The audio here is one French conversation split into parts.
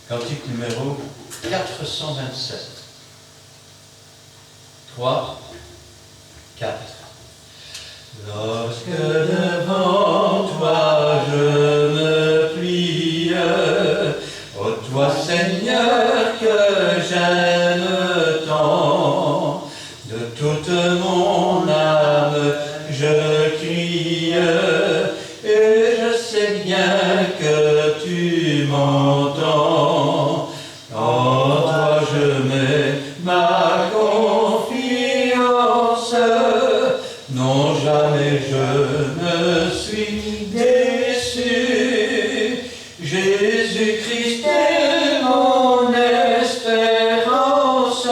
Cantique numéro 427. 3, 4. Lorsque devant toi je me plie, ô toi Seigneur que j'aime tant, de toute mon âme je crie, et je sais bien que tu m'entends. En toi je mets ma confiance, non jamais je ne suis déçu. Jésus-Christ est mon espérance,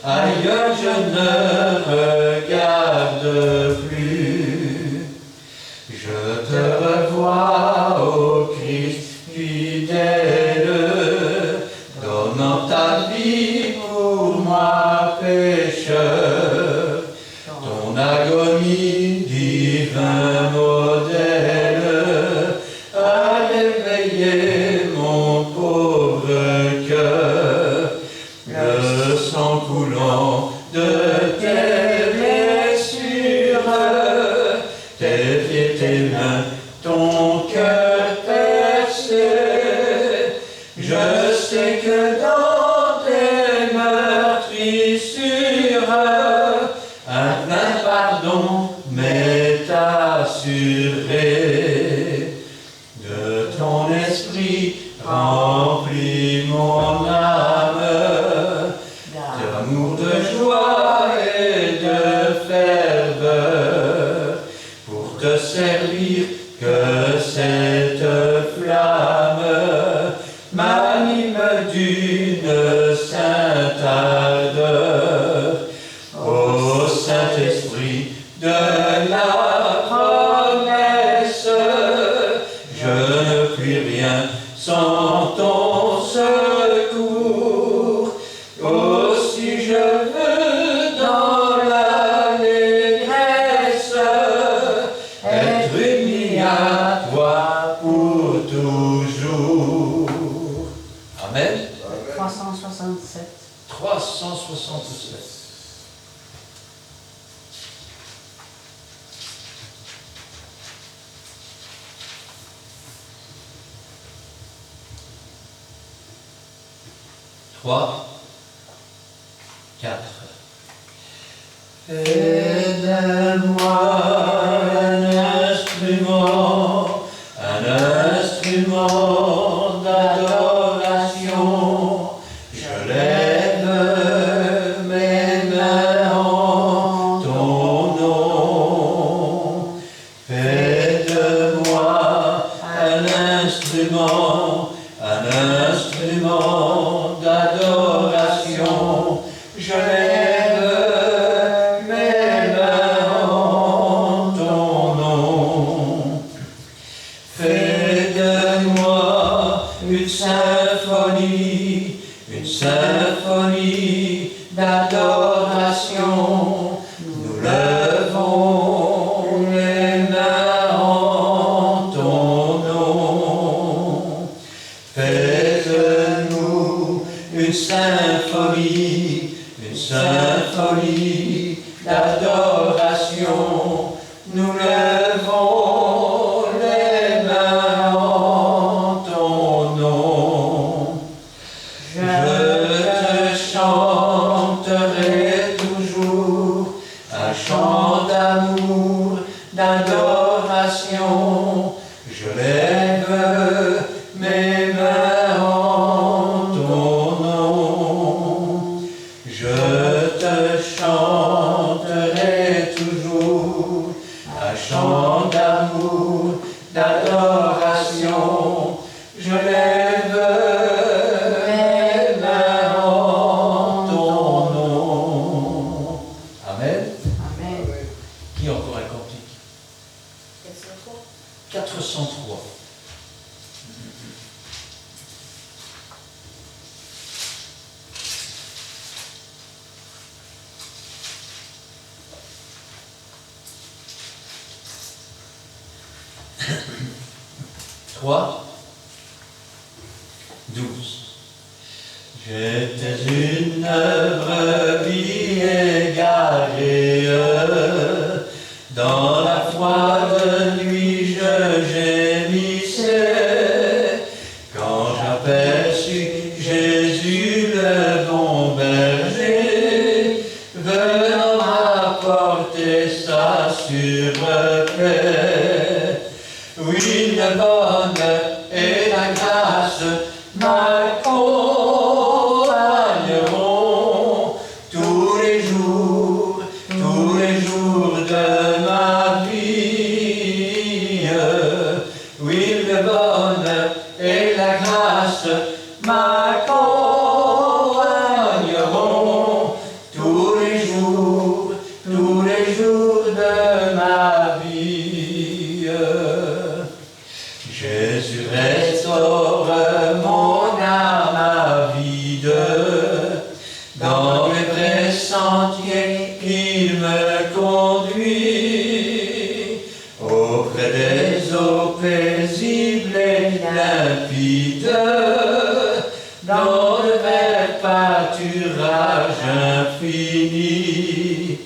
ailleurs je ne regarde plus. Je te revois, ô Christ fidèle, donnant ta vie pour moi pécheur. Ton agonie, divin modèle, a réveillé mon pauvre cœur. Le sang coulant de tes blessures, tes pieds, tes mains, ton cœur percé. Je sais que dans tes meurtrissures, un plein pardon m'est assuré. De ton esprit remplis mon âme, d'amour, de joie et de ferveur, pour te servir que cette flamme m'anime d'une sainte ardeur. Ô Saint-Esprit de la promesse, je ne puis rien sans ton secours. Aussi je veux dans l'allégresse être uni à toi pour toujours. Amen. 367. 367. Trois, 4. Fais de moi un instrument d'adoration. Je lève mes mains en ton nom. Fais de moi un instrument d'adoration. Je lève mes mains en ton nom. Fais de moi une symphonie d'adoration. Nous levons les mains en ton nom. Fais de nous une symphonie d'adoration. Nous levons les mains en ton nom. Je te chanterai toujours un chant d'amour, d'adoration. Je lève mes mains en ton nom. Je te chanterai toujours un chant d'amour, d'adoration. Je lève mes mains en ton nom. Amen. Amen. Qui encore un cantique? 403. 3, 12. J'étais une brebis égarée, dans la froide nuit je gémissais, quand j'aperçus Jésus le bon berger, venant m'apporter sa sûre paix. Oui, le bonheur et la grâce m'accompagneront tous les jours de ma vie. Oui, le bonheur et la grâce m'accompagneront tous les jours de ma vie. Jésus restaure mon âme avide, dans les vrais sentiers il me conduit, auprès des eaux paisibles et limpides, dans le vert pâturage infini.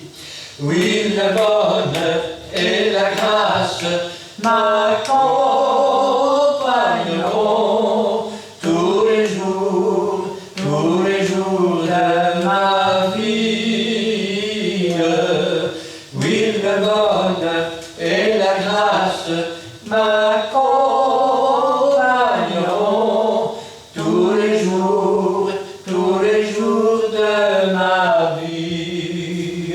Oui, le bonheur et la grâce m'accompagneront tous les jours de ma vie. Oui, le bonheur et la grâce m'accompagneront tous les jours de ma vie.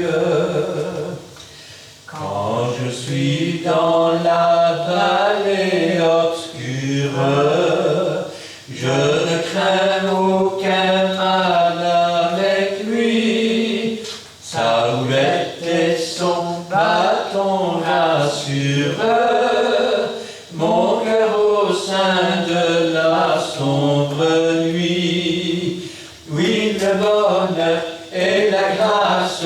Quand je suis dans la vallée obscure, je ne crains aucun mal avec lui. Sa houlette et son bâton rassurent mon cœur au sein de la sombre nuit. Oui, le bonheur et la grâce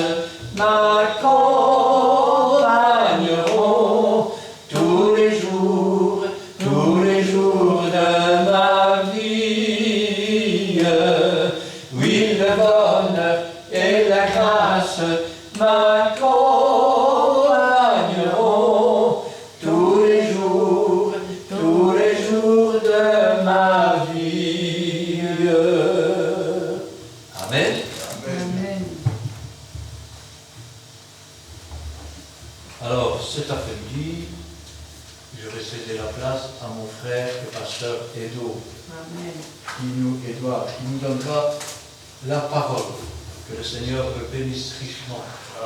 m'accompagneront tous les jours de ma vie. Oui, le bonheur et la grâce m'accompagneront tous les jours de ma vie. Amen. Amen. Alors, cet après-midi, je vais céder la place à mon frère, le pasteur Amen. Édouard, qui nous donnera la parole. Que le Seigneur le bénisse richement.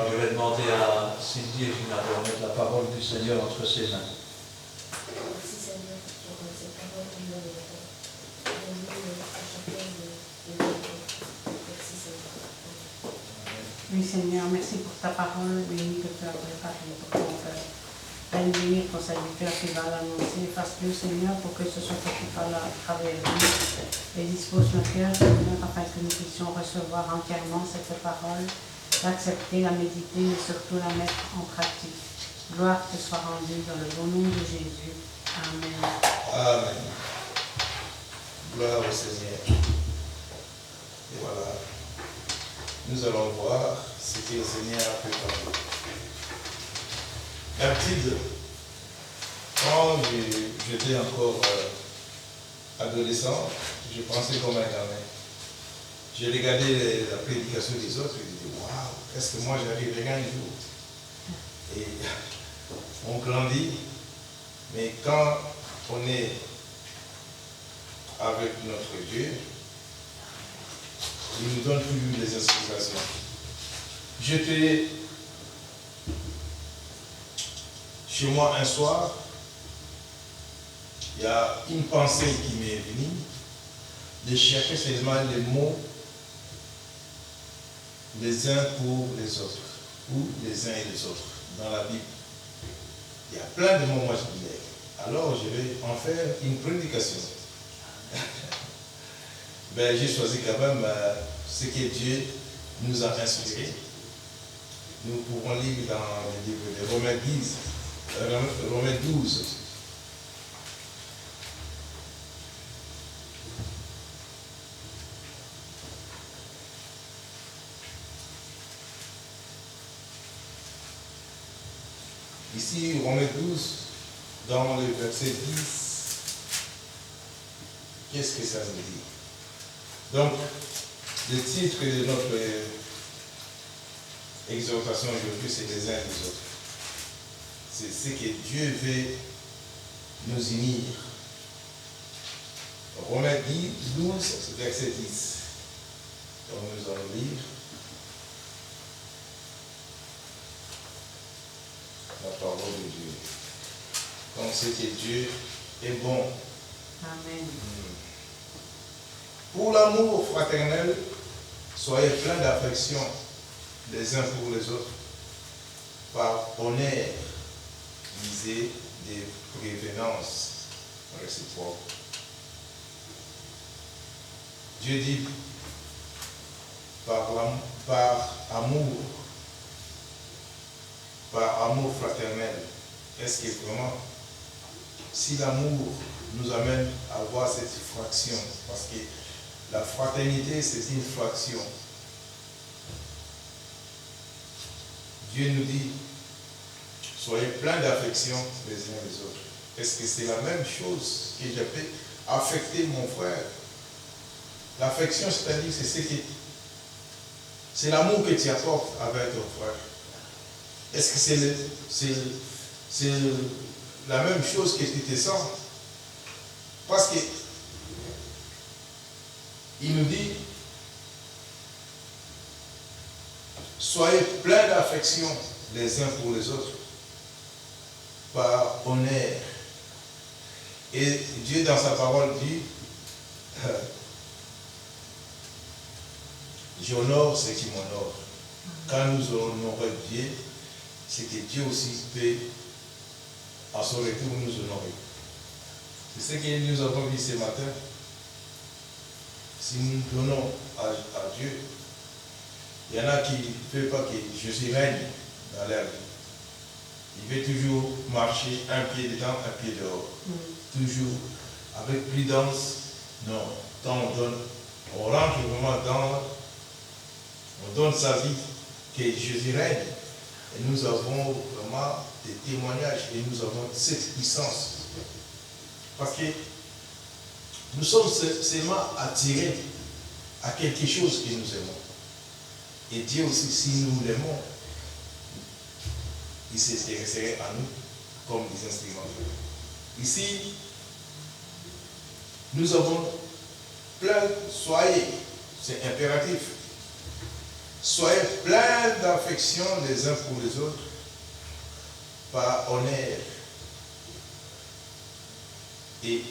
Je vais demander à Cindy et Gina de remettre la parole du Seigneur entre ses mains. Merci Seigneur pour cette parole que nous avons donnée à chacun de nous. Merci Seigneur. Oui, Seigneur, merci pour ta parole bénie que tu as préparée pour ton peuple. Bénir ton serviteur qui va l'annoncer. Fasse-le, Seigneur, pour que ce soit toi qui parle à travers nous. Et dispose nos cœurs, Seigneur, afin que nous puissions recevoir entièrement cette parole, l'accepter, la méditer et surtout la mettre en pratique. Gloire te soit rendue dans le bon nom de Jésus. Amen. Amen. Gloire au Seigneur. Et voilà. Nous allons voir ce que le Seigneur a préparé. D'habitude, quand j'étais encore adolescent, je pensais comme un gamin. Je regardais la prédication des autres et je disais, waouh, est-ce que moi j'arriverai un jour? Et on grandit, mais quand on est avec notre Dieu, il nous donne toujours des inspirations. J'étais chez moi un soir, il y a une pensée qui m'est venue de chercher seulement les mots les uns pour les autres, ou les uns et les autres, dans la Bible. Il y a plein de mots, moi je disais. Alors je vais en faire une prédication. Ben, j'ai choisi quand même ce que Dieu nous a inspiré. Nous pouvons lire dans le livre de Romains 12. Ici, Romains 12, dans le verset 10, qu'est-ce que ça nous dit? Donc, le titre de notre exhortation aujourd'hui, c'est les uns des autres. C'est ce que Dieu veut nous unir. Romains 12, verset 10. Donc nous allons lire la parole de Dieu. Donc c'est que Dieu est bon. Amen. Pour l'amour fraternel, soyez pleins d'affection les uns pour les autres, par honneur, visez des prévenances réciproques. Dieu dit par amour fraternel. Est-ce que vraiment, si l'amour nous amène à avoir cette fraction, parce que la fraternité, c'est une fraction. Dieu nous dit, soyez pleins d'affection les uns les autres. Est-ce que c'est la même chose que je peux affecter mon frère? L'affection, c'est-à-dire, c'est l'amour que tu apportes avec ton frère. Est-ce que c'est la même chose que tu te sens? Parce que il nous dit, soyez pleins d'affection les uns pour les autres, par honneur. Et Dieu, dans sa parole, dit, j'honore ceux qui m'honorent. Quand nous honorons Dieu, c'est que Dieu aussi peut, à son retour, nous honorer. C'est ce que nous avons vu ce matin. Si nous donnons à Dieu, il y en a qui ne veulent pas que Jésus règne dans leur vie. Il veut toujours marcher un pied dedans, un pied dehors. Toujours avec prudence. Non, quand on rentre vraiment on donne sa vie, que Jésus règne. Et nous avons vraiment des témoignages et nous avons cette puissance. Parce que nous sommes seulement attirés à quelque chose que nous aimons. Et Dieu aussi, si nous l'aimons, il s'intéresserait à nous comme des instruments. Ici, nous avons plein, soyez, c'est impératif, soyez pleins d'affection les uns pour les autres, par honneur, et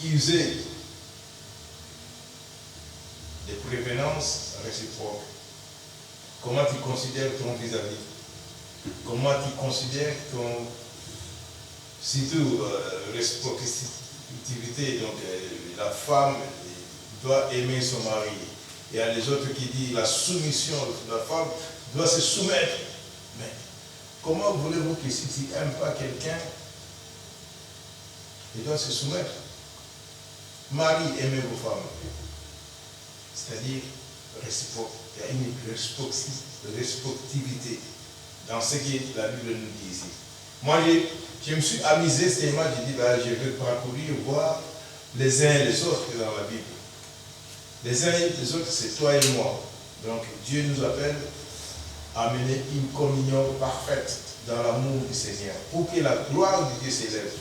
usez des prévenances réciproques. Comment tu considères ton vis-à-vis? Comment tu considères ton, surtout, réciprocité, donc la femme doit aimer son mari. Il y a les autres qui disent la soumission, la femme doit se soumettre. Mais comment voulez-vous que si tu n'aimes pas quelqu'un, il doit se soumettre? Mari, aimez vos femmes. C'est-à-dire réciproque. Il y a une réciprocité dans ce que la Bible nous dit ici. Moi, je me suis amusé ce mois, j'ai dit, je vais parcourir, voir les uns et les autres dans la Bible. Les uns et les autres, c'est toi et moi. Donc, Dieu nous appelle à mener une communion parfaite dans l'amour du Seigneur, pour que la gloire de Dieu s'élève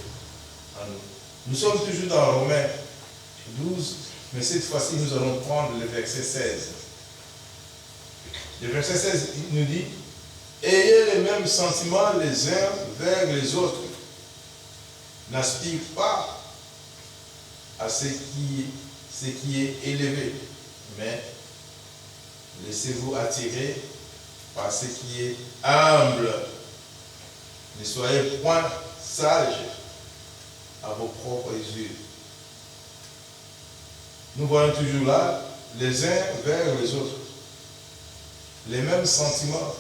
en nous. Nous sommes toujours dans Romains 12, mais cette fois-ci, nous allons prendre le verset 16. Le verset 16, il nous dit, ayez les mêmes sentiments les uns vers les autres. N'aspire pas à ce qui est élevé, mais laissez-vous attirer par ce qui est humble. Ne soyez point sages à vos propres yeux. Nous voyons toujours là, les uns vers les autres, les mêmes sentiments.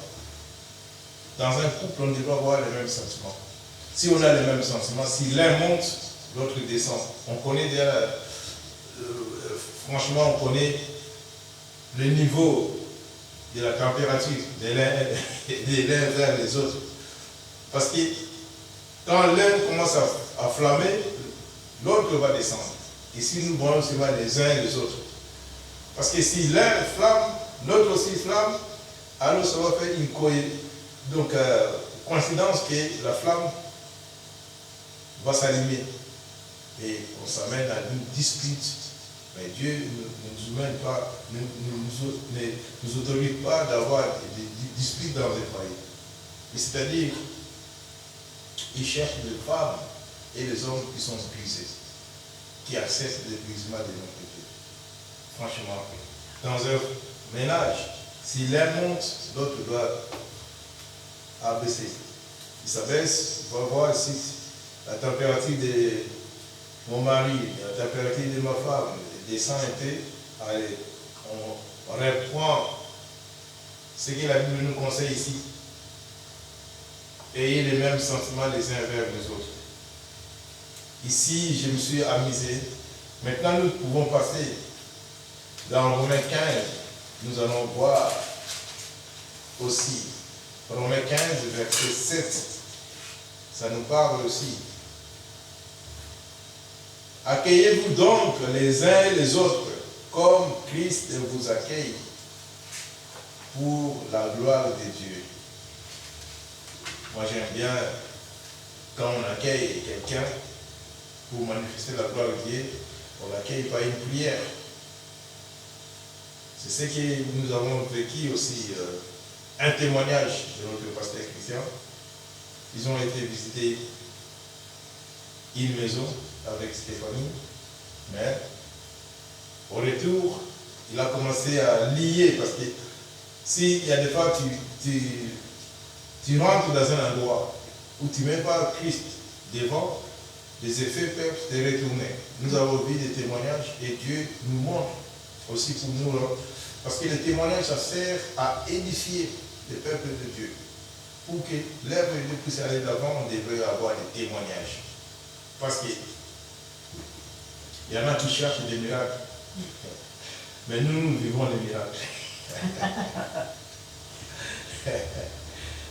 Dans un couple, on doit avoir les mêmes sentiments. Si on a les mêmes sentiments, si l'un monte, l'autre descend. On connaît déjà, franchement, on connaît le niveau de la température de l'un vers les autres. Parce que quand l'un commence à flammer, l'autre va descendre. Et si nous voyons seulement les uns et les autres. Parce que si l'un flamme, l'autre aussi flamme, alors ça va faire une coïncidence que la flamme va s'allumer. Et on s'amène à une dispute. Mais Dieu ne nous mène pas, ne nous autorise pas d'avoir des disputes dans les foyers. C'est-à-dire, il cherche les femmes et les hommes qui sont brisés, qui acceptent le brisement de nos péchés. Franchement, dans un ménage, si l'un monte, l'autre doit abaisser. Il s'abaisse, il va voir si la température de mon mari, la température de ma femme descend un peu. Allez, on reprend ce que la Bible nous conseille ici. Ayez les mêmes sentiments les uns vers les autres. Ici, je me suis amusé. Maintenant, nous pouvons passer dans Romains 15. Nous allons voir aussi. Romains 15, verset 7. Ça nous parle aussi. Accueillez-vous donc les uns et les autres comme Christ vous accueille pour la gloire de Dieu. Moi, j'aime bien quand on accueille quelqu'un pour manifester la gloire de Dieu, on l'accueille par une prière. C'est ce que nous avons vécu aussi, un témoignage de notre pasteur Christian. Ils ont été visiter une maison avec Stéphanie, mais au retour, il a commencé à lier, parce que s'il y a des fois, tu rentres dans un endroit où tu ne mets pas Christ devant, les effets peuvent te retourner. Nous avons vu des témoignages et Dieu nous montre aussi pour nous, parce que les témoignages, ça sert à édifier le peuple de Dieu. Pour que l'œuvre de Dieu puisse aller d'avant, on devrait avoir des témoignages. Parce que il y en a qui cherchent des miracles. Mais nous vivons les miracles.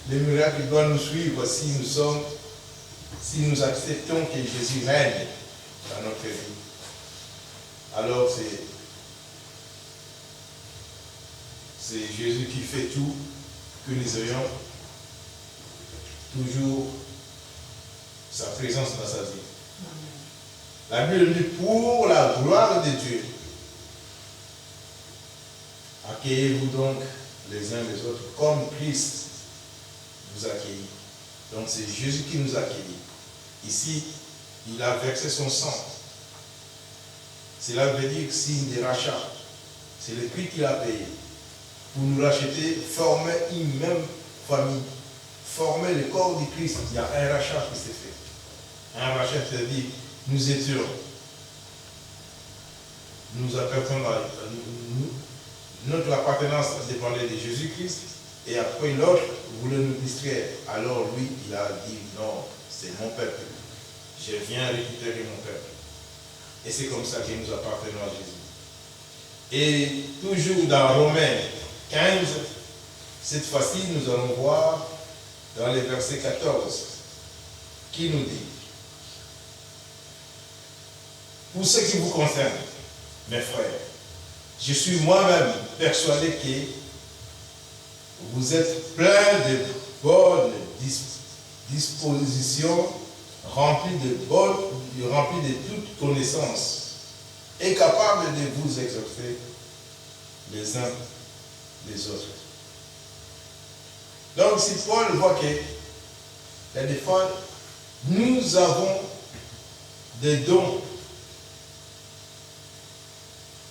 Les miracles doivent nous suivre si nous acceptons que Jésus règne dans notre vie. Alors c'est Jésus qui fait tout, que nous ayons toujours sa présence dans sa vie. La Bible dit pour la gloire de Dieu. Accueillez-vous donc les uns les autres comme Christ vous accueille. Donc c'est Jésus qui nous accueille. Ici, il a versé son sang. Cela veut dire signe de rachat. C'est le prix qu'il a payé. Pour nous racheter, former une même famille. Former le corps du Christ. Il y a un rachat qui s'est fait. Un rachat, c'est-à-dire, nous étions. Nous appartenons à nous. Notre appartenance dépendait de Jésus-Christ. Et après, l'autre voulait nous distraire. Alors lui, il a dit, non, c'est mon peuple. Je viens récupérer mon peuple. Et c'est comme ça que nous appartenons à Jésus. Et toujours dans Romains 15, cette fois-ci, nous allons voir dans le verset 14, qui nous dit, pour ce qui vous concerne, mes frères, je suis moi-même persuadé que vous êtes pleins de bonnes dispositions, remplis de toute connaissance, et capables de vous exhorter les uns les autres. Donc, si Paul voit que des fois, nous avons des dons.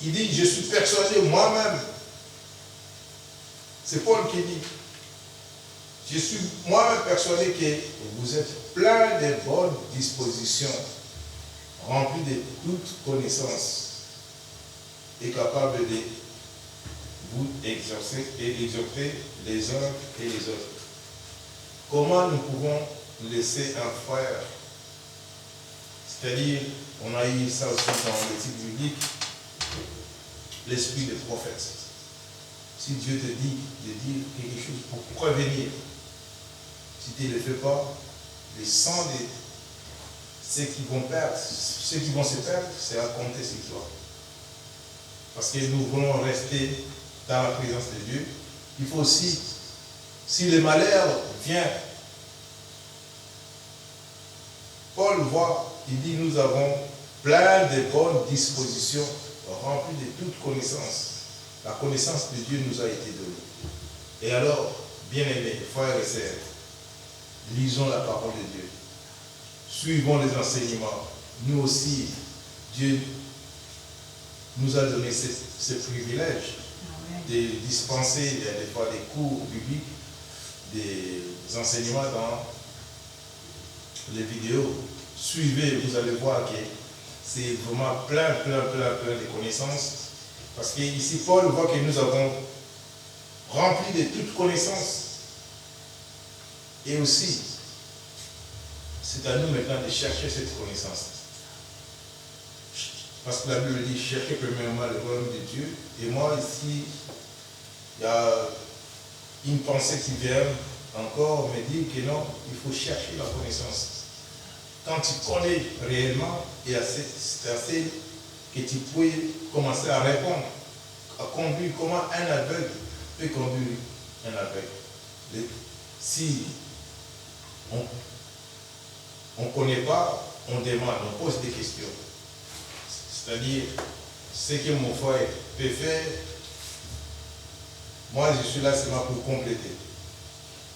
Il dit, je suis persuadé moi-même. C'est Paul qui dit, je suis moi-même persuadé que vous êtes plein de bonnes dispositions, remplis de toute connaissance, et capables de vous exercer et exhorter les uns et les autres. Comment nous pouvons laisser un frère, c'est-à-dire, on a eu ça aussi dans l'éthique biblique, l'esprit des prophètes. Si Dieu te dit de dire quelque chose pour prévenir, si tu ne le fais pas, le sang de ceux qui vont perdre, ceux qui vont se perdre, c'est à compter sur toi. Parce que nous voulons rester dans la présence de Dieu. Il faut aussi, si le malheur vient, Paul voit, il dit, nous avons plein de bonnes dispositions, remplies de toute connaissance. La connaissance de Dieu nous a été donnée. Et alors, bien-aimés, frères et sœurs, lisons la parole de Dieu. Suivons les enseignements. Nous aussi, Dieu nous a donné ce privilège de dispenser des fois des cours bibliques, des enseignements dans les vidéos. Suivez, vous allez voir que c'est vraiment plein de connaissances. Parce qu'ici, Paul voit que nous avons rempli de toute connaissance. Et aussi, c'est à nous maintenant de chercher cette connaissance. Parce que la Bible dit, cherchez premièrement le royaume de Dieu. Et moi, ici, il y a une pensée qui vient encore me dire que non, il faut chercher la connaissance. Quand tu connais réellement, et c'est assez que tu peux commencer à répondre, à conduire comment un aveugle peut conduire un aveugle. Si on ne connaît pas, on demande, on pose des questions. C'est-à-dire, ce que mon frère peut faire, moi je suis là seulement pour compléter.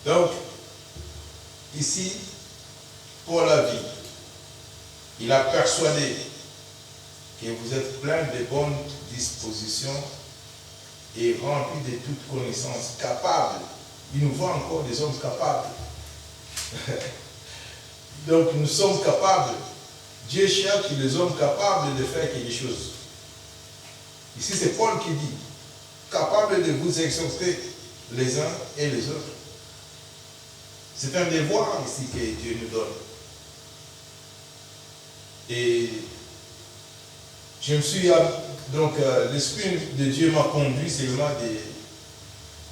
Donc, ici, pour la vie, il a persuadé que vous êtes plein de bonnes dispositions et remplis de toute connaissance, capables. Il nous voit encore des hommes capables. Donc nous sommes capables. Dieu cherche les hommes capables de faire quelque chose. Ici c'est Paul qui dit, capable de vous exhorter les uns et les autres. C'est un devoir ici que Dieu nous donne. Et je me suis, donc l'Esprit de Dieu m'a conduit seulement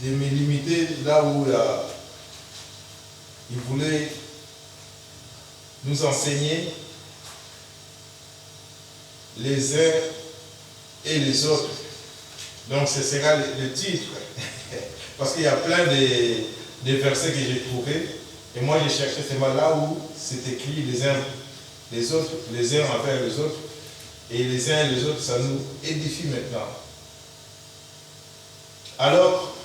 de me limiter là où il voulait nous enseigner les uns et les autres. Donc ce sera le titre. Parce qu'il y a plein de versets que j'ai trouvés. Et moi j'ai cherché seulement là où c'est écrit les uns les autres, les uns envers les autres. Et les uns et les autres, ça nous édifie maintenant. Alors,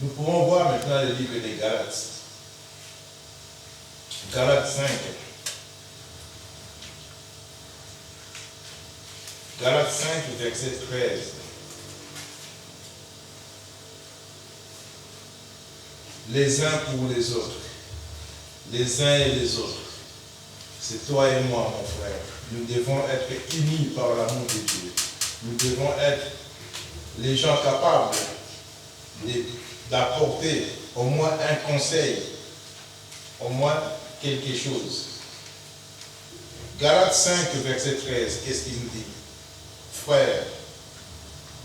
nous pouvons voir maintenant le livre des Galates. Galates 5. Galates 5, verset 13. Les uns pour les autres. Les uns et les autres. C'est toi et moi, mon frère. Nous devons être unis par l'amour de Dieu. Nous devons être les gens capables d'apporter au moins un conseil, au moins quelque chose. Galates 5, verset 13, qu'est-ce qu'il nous dit? Frères,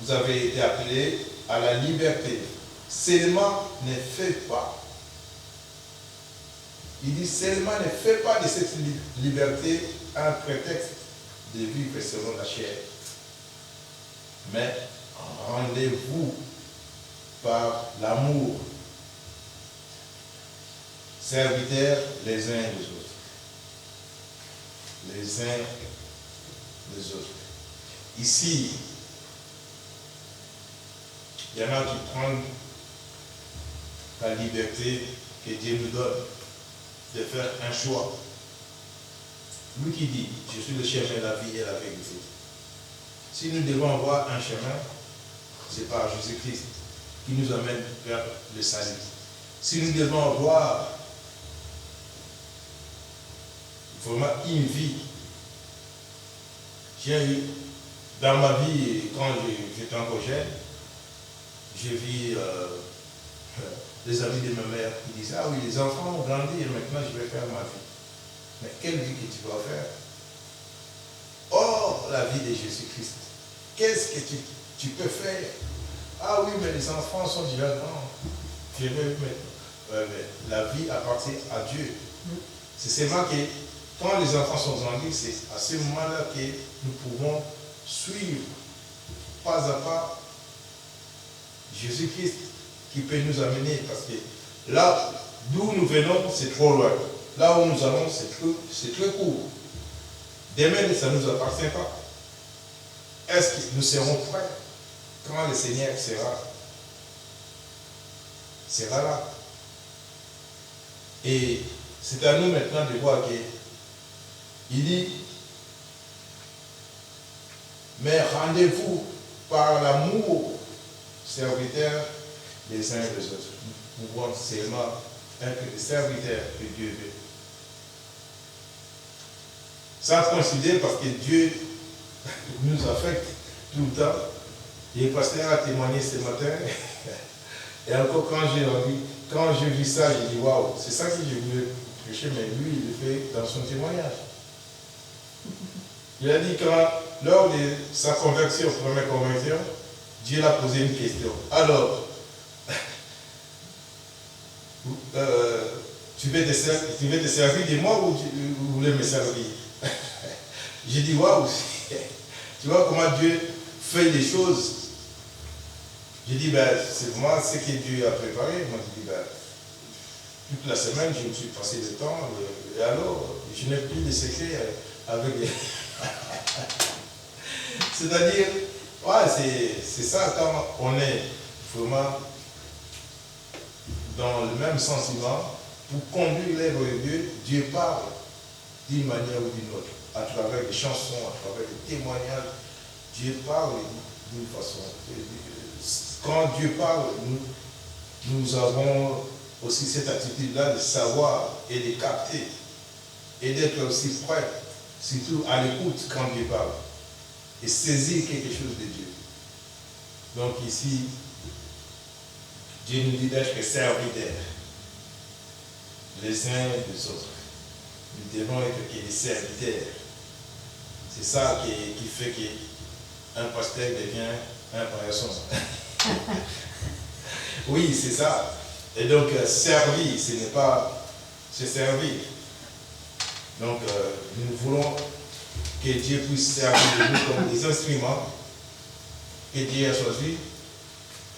vous avez été appelés à la liberté. Seulement ne faites pas. Il dit seulement ne faites pas de cette liberté un prétexte de vivre selon la chair. Mais rendez-vous par l'amour, serviteurs les uns les autres. Les uns les autres. Ici, il y en a qui prennent la liberté que Dieu nous donne de faire un choix. Lui qui dit, je suis le chemin, la vie et la vérité. Si nous devons avoir un chemin, c'est par Jésus-Christ qui nous amène vers le salut. Si nous devons avoir vraiment une vie, j'ai eu dans ma vie, quand j'étais encore jeune, j'ai vu les amis de ma mère qui disaient, ah oui, les enfants ont grandi et maintenant je vais faire ma vie. Mais quelle vie que tu dois faire? Or, la vie de Jésus-Christ. Qu'est-ce que tu peux faire? Ah oui, mais les enfants sont déjà grands. la vie appartient à Dieu. C'est seulement que quand les enfants sont grandis, c'est à ce moment-là que nous pouvons suivre pas à pas Jésus-Christ qui peut nous amener. Parce que là d'où nous venons, c'est trop loin. Là où nous allons, c'est très court. Demain, ça ne nous appartient pas. Est-ce que nous serons prêts quand le Seigneur sera là? Et c'est à nous maintenant de voir qu'il dit, mais rendez-vous par l'amour, serviteurs les uns des autres. Nous pouvons seulement être des serviteurs que Dieu veut. Sans considérer parce que Dieu nous affecte tout le temps. Et le pasteur a témoigné ce matin. Et encore quand je vis ça, je dis waouh, c'est ça que je voulais prêcher, mais lui, il le fait dans son témoignage. Il a dit lors de sa conversion, première conversion, Dieu l'a posé une question. Alors, tu veux te servir de moi ou tu voulais me servir? J'ai dit waouh, tu vois comment Dieu fait les choses. J'ai dit c'est moi ce que Dieu a préparé. Moi j'ai dit toute la semaine je me suis passé le temps et alors je n'ai plus de secret avec les... C'est-à-dire, c'est ça quand on est vraiment dans le même sentiment pour conduire l'œuvre de Dieu. Dieu parle d'une manière ou d'une autre, à travers des chansons, à travers des témoignages. Dieu parle d'une façon. Quand Dieu parle, nous avons aussi cette attitude-là de savoir et de capter et d'être aussi prêt, surtout à l'écoute quand Dieu parle et saisir quelque chose de Dieu. Donc ici, Dieu nous dit d'être serviteurs les uns des autres. Nous devons être des serviteurs. C'est ça qui fait qu'un pasteur devient un paillasson. Oui, c'est ça. Et donc, servir, ce n'est pas se servir. Donc, nous voulons que Dieu puisse servir de nous comme des instruments que Dieu a choisis.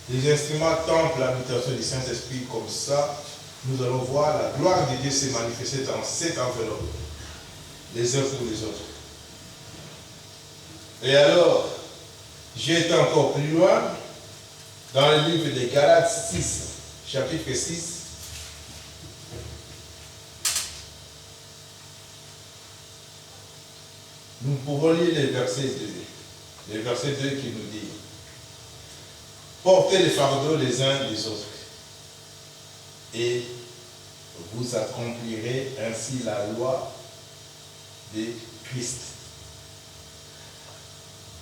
Les instruments temple l'habitation du Saint-Esprit, comme ça, nous allons voir la gloire de Dieu se manifester dans cette enveloppe, les uns pour les autres. Et alors, j'ai été encore plus loin dans le livre de Galates 6, chapitre 6. Nous pouvons lire le verset 2. Le verset 2 qui nous dit: portez les fardeaux les uns des autres, et vous accomplirez ainsi la loi de Christ.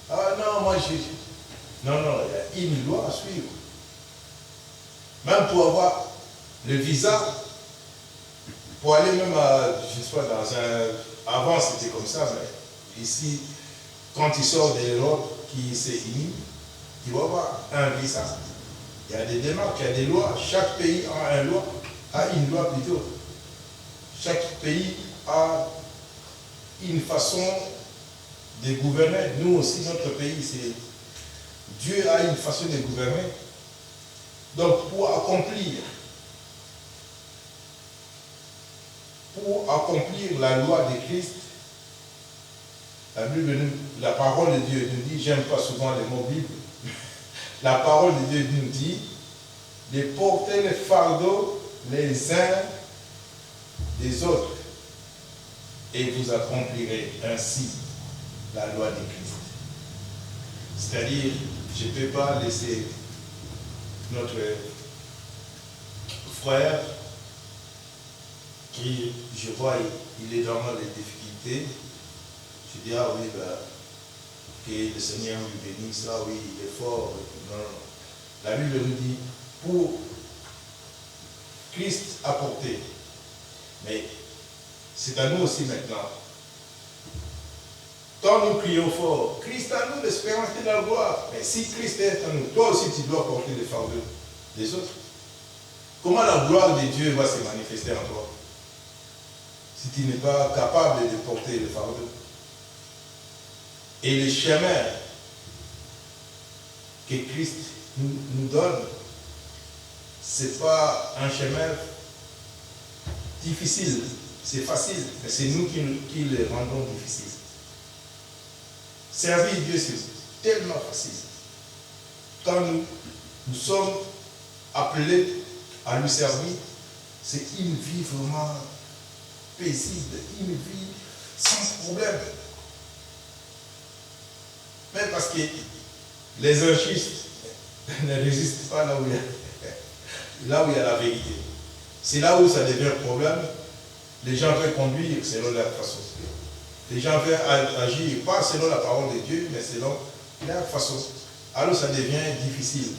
Ah non, moi je... Non, il y a une loi à suivre. Même pour avoir le visa, pour aller même à, je ne sais pas, dans un... Avant c'était comme ça, mais ici, quand tu sors de l'Europe qui s'est unie, tu vas avoir un visa. Il y a des démarches, il y a des lois. Chaque pays a une loi plutôt. Chaque pays a une façon de gouverner. Nous aussi, notre pays, c'est... Dieu a une façon de gouverner. Donc, pour accomplir la loi de Christ, la Bible, la parole de Dieu nous dit, j'aime pas souvent les mots Bible, la parole de Dieu nous dit de porter les fardeaux les uns des autres, et vous accomplirez ainsi la loi de Christ. C'est-à-dire, je ne peux pas laisser notre frère qui, je vois, il est dans les difficultés. Je dis, ah oui, que le Seigneur lui bénisse, ah oui, il est fort. Non. La Bible nous dit, pour Christ apporter, mais c'est à nous aussi maintenant. Quand nous crions fort, Christ à nous, l'espérance de la gloire. Mais si Christ est en nous, toi aussi tu dois porter les fardeaux des autres. Comment la gloire de Dieu va se manifester en toi si tu n'es pas capable de porter le fardeau? Et le chemin que Christ nous donne, ce n'est pas un chemin difficile, c'est facile, mais c'est nous qui le rendons difficile. Servir Dieu, c'est tellement facile. Quand nous sommes appelés à lui servir, c'est une vie vraiment paisible, une vie sans problème. Mais parce que les injustes ne résistent pas là où il y a la vérité. C'est là où ça devient un problème. Les gens veulent conduire selon leur façon. Les gens veulent agir pas selon la parole de Dieu, mais selon leur façon. Alors ça devient difficile.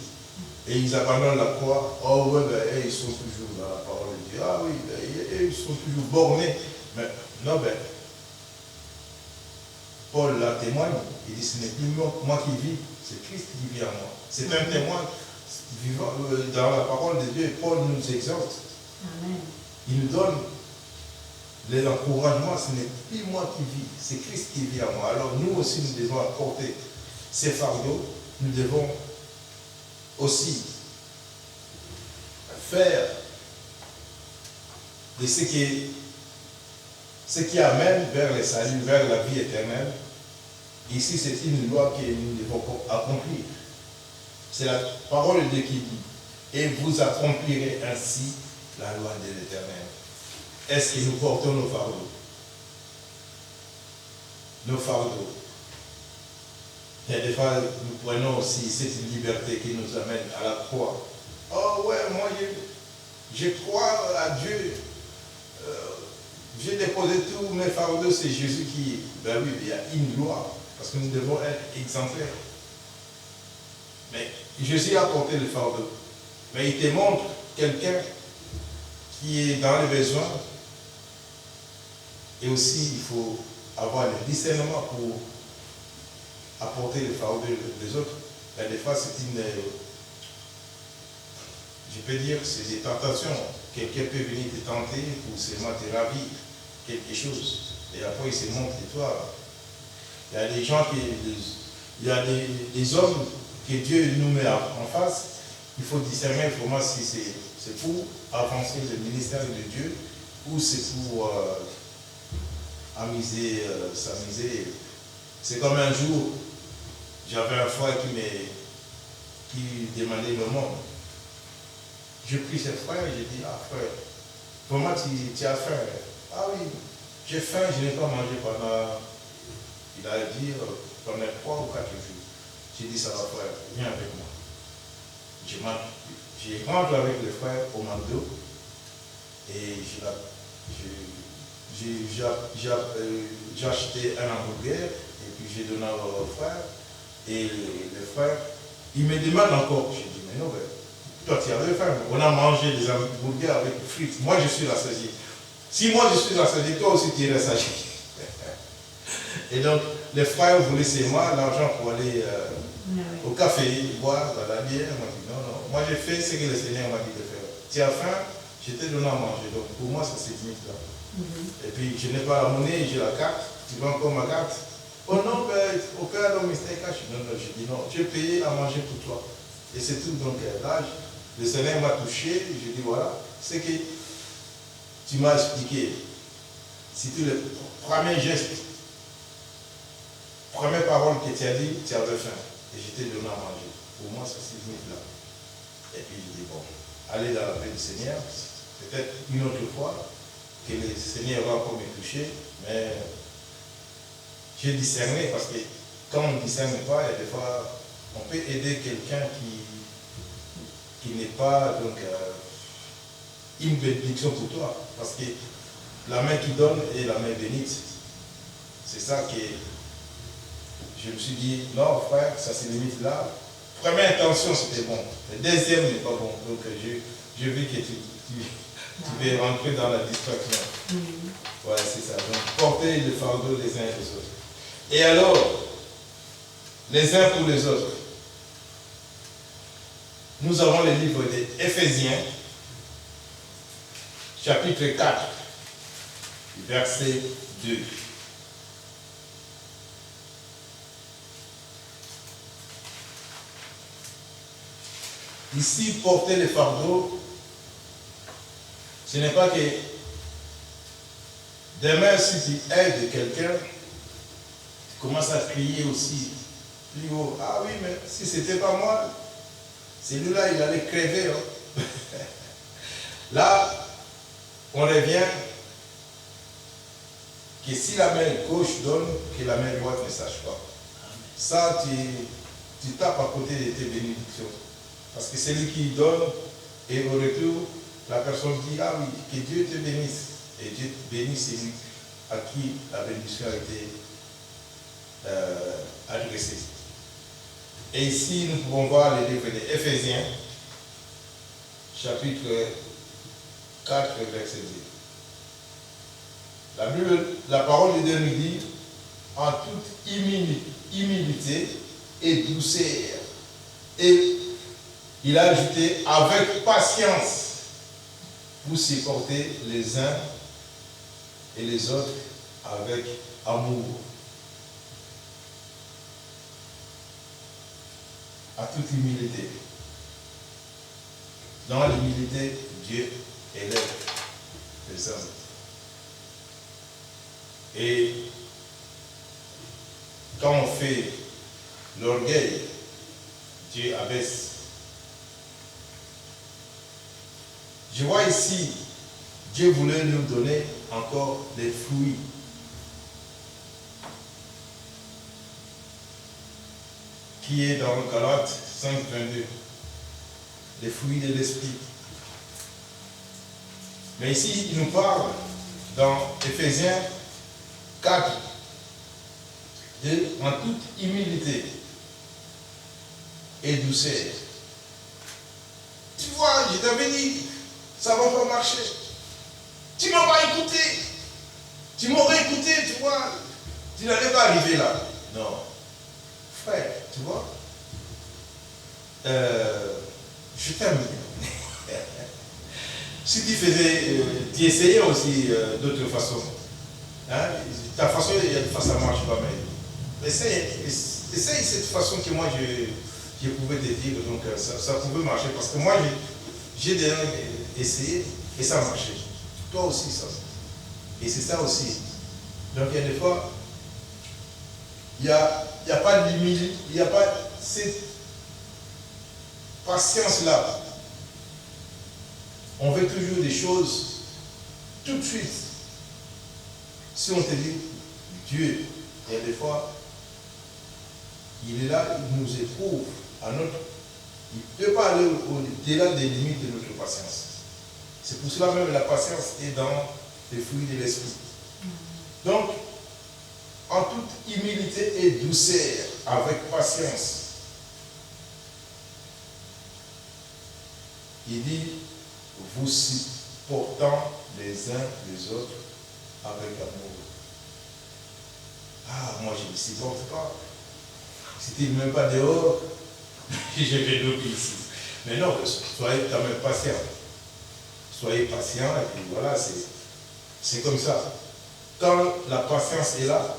Et ils abandonnent la croix. Oh ouais, ben, ils sont toujours dans la parole de Dieu. Ah oui, ben, ils sont toujours bornés. Mais non, ben, Paul la témoigne. Il dit, ce n'est plus moi qui vis, c'est Christ qui vit en moi. C'est un témoin vivant dans la parole de Dieu. Et Paul nous exhorte. Amen. Il nous donne l'encouragement. Ce n'est plus moi qui vis, c'est Christ qui vit en moi. Alors nous aussi, nous devons apporter ces fardeaux. Nous devons aussi faire de ce qui amène vers le salut, vers la vie éternelle. Ici, c'est une loi que nous devons accomplir. C'est la parole de Dieu qui dit, et vous accomplirez ainsi la loi de l'Éternel. Est-ce que nous portons nos fardeaux? Nos fardeaux. Et des fois, nous prenons aussi cette liberté qui nous amène à la croix. Oh ouais, moi je crois à Dieu. J'ai déposé tous mes fardeaux, c'est Jésus qui... Ben oui, il y a une loi, parce que nous devons être exemplaires. Mais Jésus a porté le fardeau. Mais il te montre quelqu'un qui est dans le besoin. Et aussi, il faut avoir le discernement pour apporter le fardeau des autres. Et des fois, c'est une... Je peux dire, c'est des tentations. Quelqu'un peut venir te tenter pour seulement te ravir quelque chose. Et après, il se montre de toi. Il y a des gens qui... Il y a des hommes que Dieu nous met en face. Il faut discerner vraiment si c'est pour avancer le ministère de Dieu ou c'est pour s'amuser. C'est comme un jour, j'avais un frère qui demandait le monde. Je prie ce frère, j'ai dit, ah frère, comment tu as faim? Ah oui, j'ai faim, je n'ai pas mangé pendant, il a dit, pendant 3 ou 4 jours. J'ai dit, ça va frère, viens avec moi. Je rentre avec le frère au McDo et j'ai acheté un hamburger et puis j'ai donné au frère. Et le frère, il me demande encore. J'ai dit, mais non, toi tu avais faim. On a mangé des hamburgers avec frites. Moi je suis rassasié. Si moi je suis rassasié, toi aussi tu es rassasié. Et donc, le frère voulait seulement l'argent pour aller au café, boire, dans la bière. Moi, je dis, non, non. Moi, j'ai fait ce que le Seigneur m'a dit de faire. Tu as faim, je t'ai donné à manger. Donc, pour moi, ça c'est limite là. Et puis, je n'ai pas la monnaie, j'ai la carte. Tu veux encore ma carte? Oh non, au père, non, mystère cash. Non, non, je dis non. Tu es payé à manger pour toi. Et c'est tout. Donc, là, le Seigneur m'a touché. Je dis, voilà, c'est que tu m'as expliqué. Si tu le premier geste, première parole que tu as dit, tu avais faim. Et je t'ai donné à manger. Pour moi, ça c'est limite là. Et puis je dis, bon, allez dans la paix du Seigneur. Peut-être une autre fois que le Seigneur va encore me toucher. Mais j'ai discerné parce que quand on ne discerne pas, il y a des fois, on peut aider quelqu'un qui n'est pas donc, une bénédiction pour toi. Parce que la main qui donne est la main bénite. C'est ça que je me suis dit, non frère, ça se limite là. Première intention c'était bon, le deuxième n'est pas bon. Donc je vis que tu veux rentrer dans la distraction. Voilà, c'est ça. Donc porter le fardeau les uns et les autres. Et alors, les uns pour les autres. Nous avons le livre d'Éphésiens, chapitre 4, verset 2. Ici, porter le fardeau, ce n'est pas que demain, si tu aides quelqu'un, tu commences à crier aussi plus haut. Ah oui, mais si ce n'était pas moi, celui-là, il allait crever. Hein. Là, on revient que si la main gauche donne, que la main droite ne sache pas. Ça, tu tapes à côté de tes bénédictions. Parce que c'est lui qui donne, et au retour, la personne dit, ah oui, que Dieu te bénisse. Et Dieu bénisse celui à qui la bénédiction a été adressée. Et ici, nous pouvons voir le livre des Éphésiens, chapitre 4, verset 2. La parole de Dieu nous dit, en toute humilité et douceur. Et il a ajouté, avec patience, pour supporter les uns et les autres avec amour. À toute humilité. Dans l'humilité, Dieu élève les hommes. Et quand on fait l'orgueil, Dieu abaisse. Je vois ici, Dieu voulait nous donner encore des fruits. Qui est dans Galates 5, 22. Les fruits de l'esprit. Mais ici, il nous parle dans Éphésiens 4, en toute humilité et douceur. Tu vois, je t'avais dit, ça ne va pas marcher. Tu ne m'as pas écouté. Tu m'aurais écouté, tu vois. Tu n'allais pas arriver là. Non. Frère, tu vois, je t'aime bien. Si tu faisais, tu essayais aussi d'autres façons. Hein? Ta façon, il y a des façons, ça ne marche pas, mais essaye cette façon que moi je pouvais te dire, donc ça pouvait marcher. Parce que moi, j'ai déjà essayé et ça marchait. Toi aussi, ça. Et c'est ça aussi. Donc il y a des fois, il n'y a pas de limite, il n'y a pas cette patience-là. On veut toujours des choses tout de suite. Si on te dit, Dieu, il y a des fois, il est là, il nous éprouve à notre... Il ne peut pas aller au-delà des limites de notre patience. C'est pour cela même la patience est dans les fruits de l'esprit. Donc, en toute humilité et douceur, avec patience. Il dit, vous supportant les uns les autres avec amour. Ah, moi je ne supporte pas. Si tu ne mets pas dehors, je vais l'oublier ici. Mais non, soyez quand même patient. Soyez patient et puis voilà, c'est comme ça. Quand la patience est là,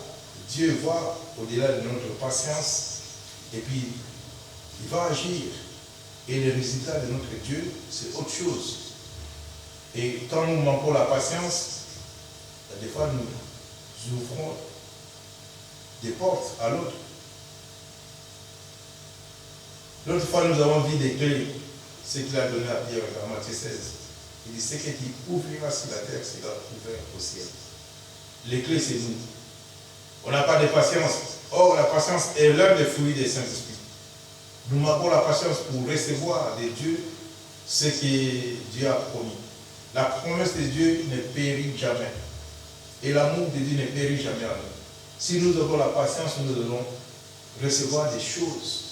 Dieu voit au-delà de notre patience et puis il va agir. Et le résultat de notre Dieu, c'est autre chose. Et quand nous manquons la patience, des fois nous ouvrons des portes à l'autre. L'autre fois, nous avons vu des clés, ce qu'il a donné à Pierre dans Matthieu 16. Il dit, ce que tu ouvriras sur la terre sera ouvert au ciel. Les clés, c'est nous. On n'a pas de patience. Or, la patience est l'un des fruits des Saint-Esprit. Nous manquons la patience pour recevoir de Dieu ce que Dieu a promis. La promesse de Dieu ne périt jamais. Et l'amour de Dieu ne périt jamais en nous. Si nous avons la patience, nous devons recevoir des choses.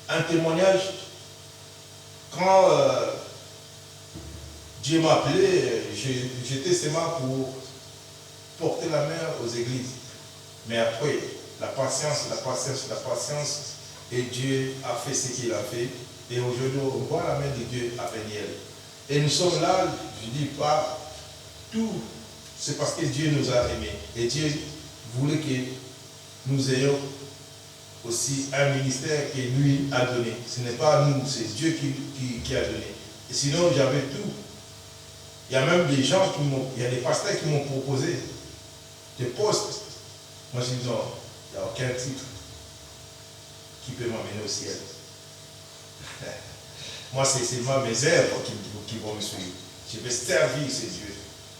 Un témoignage, quand Dieu m'a appelé, j'étais seulement pour porter la main aux églises. Mais après, la patience, et Dieu a fait ce qu'il a fait. Et aujourd'hui, on voit la main de Dieu à Peniel. Et nous sommes là Je dis pas tout, c'est parce que Dieu nous a aimés. Et Dieu voulait que nous ayons aussi un ministère que lui a donné. Ce n'est pas nous, c'est Dieu qui a donné. Et sinon, j'avais tout. Il y a même des gens il y a des pasteurs qui m'ont proposé des postes. Moi, je dis non, il n'y a aucun titre qui peut m'amener au ciel. Moi, c'est seulement mes œuvres qui vont me suivre. Je veux servir ces dieux.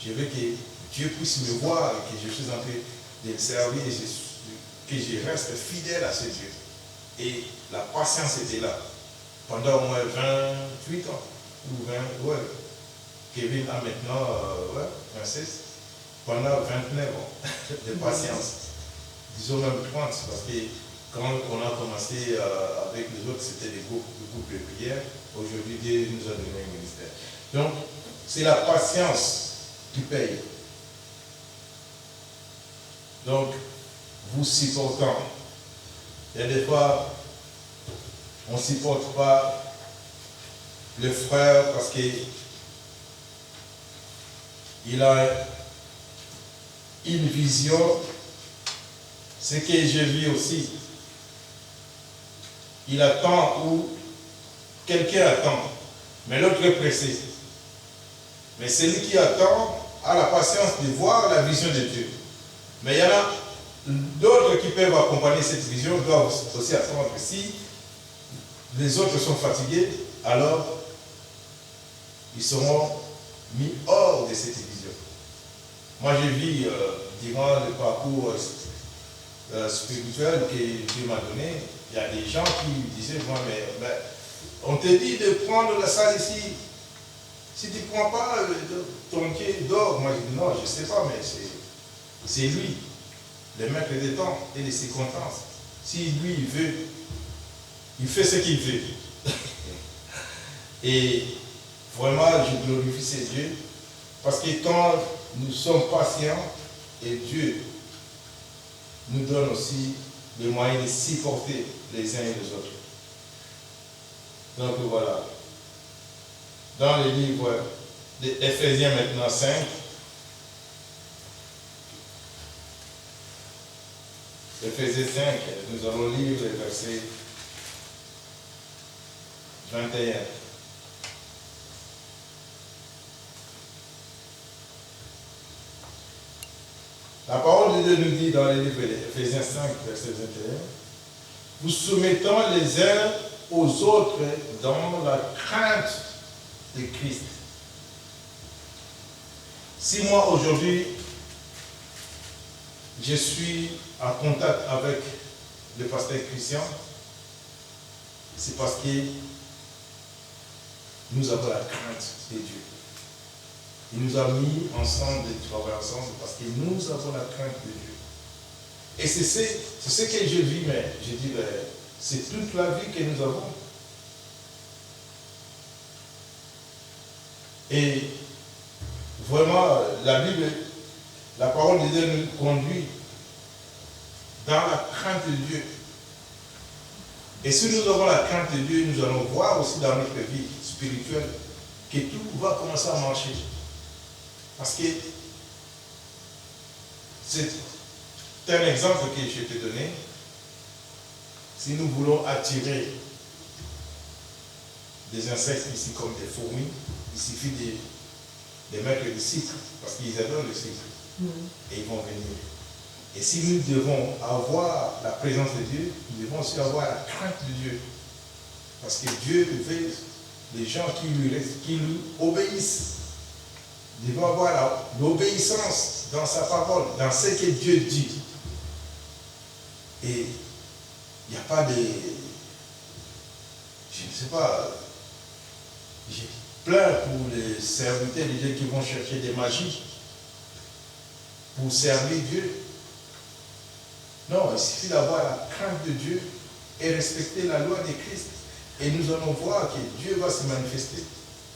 Je veux que Dieu puisse me voir et que je suis en train de le servir et que je reste fidèle à ce Dieu. Et la patience était là. Pendant au moins 28 ans. Ou 20, ouais. Kevin a maintenant 26. Pendant 29 ans de patience. Disons même 30, parce que quand on a commencé avec les autres, c'était des groupes de prière. Aujourd'hui, Dieu nous a donné un ministère. Donc, c'est la patience qui paye. Donc, vous supportant. Il y a des fois, on ne supporte pas le frère parce qu'il a une vision. Ce que j'ai vu aussi. Il attend ou quelqu'un attend, mais l'autre est pressé. Mais celui qui attend a la patience de voir la vision de Dieu. Mais il y en a d'autres qui peuvent accompagner cette vision, doivent aussi attendre. Si les autres sont fatigués, alors ils seront mis hors de cette vision. Moi, j'ai vu durant le parcours spirituel que Dieu m'a donné, il y a des gens qui disaient, moi, mais on te dit de prendre la salle ici. Si tu ne prends pas, ton pied dort. Moi, je dis non, je ne sais pas, mais c'est lui, le maître des temps et des circonstances. Si lui, il veut, il fait ce qu'il veut. Et vraiment, je glorifie ces dieux, parce que quand nous sommes patients, et Dieu nous donne aussi les moyens de supporter les uns et les autres. Donc voilà. Dans le livre d'Éphésiens maintenant 5, Éphésiens 5, nous allons lire le verset 21. La parole de Dieu nous dit dans le livre d'Éphésiens 5, verset 21, vous soumettant les uns aux autres dans la crainte de Christ. Si moi aujourd'hui, je suis en contact avec le pasteur Christian, c'est parce que nous avons la crainte de Dieu. Il nous a mis ensemble de travailler ensemble parce que nous avons la crainte de Dieu. Et c'est ce que je vis, mais je dis, c'est toute la vie que nous avons. Et vraiment, la Bible, la parole de Dieu nous conduit dans la crainte de Dieu. Et si nous avons la crainte de Dieu, nous allons voir aussi dans notre vie spirituelle que tout va commencer à marcher. Parce que c'est un exemple que je t'ai donné. Si nous voulons attirer des insectes ici comme des fourmis, il suffit de mettre des cycles, parce qu'ils adorent le cycle. Et ils vont venir. Et si nous devons avoir la présence de Dieu, nous devons aussi avoir la crainte de Dieu. Parce que Dieu veut les gens qui lui obéissent. Ils vont avoir l'obéissance dans sa parole, dans ce que Dieu dit. Et il n'y a pas de... Je ne sais pas... J'ai plein pour les serviteurs, les gens qui vont chercher des magies pour servir Dieu. Non, il suffit d'avoir la crainte de Dieu et respecter la loi de Christ. Et nous allons voir que Dieu va se manifester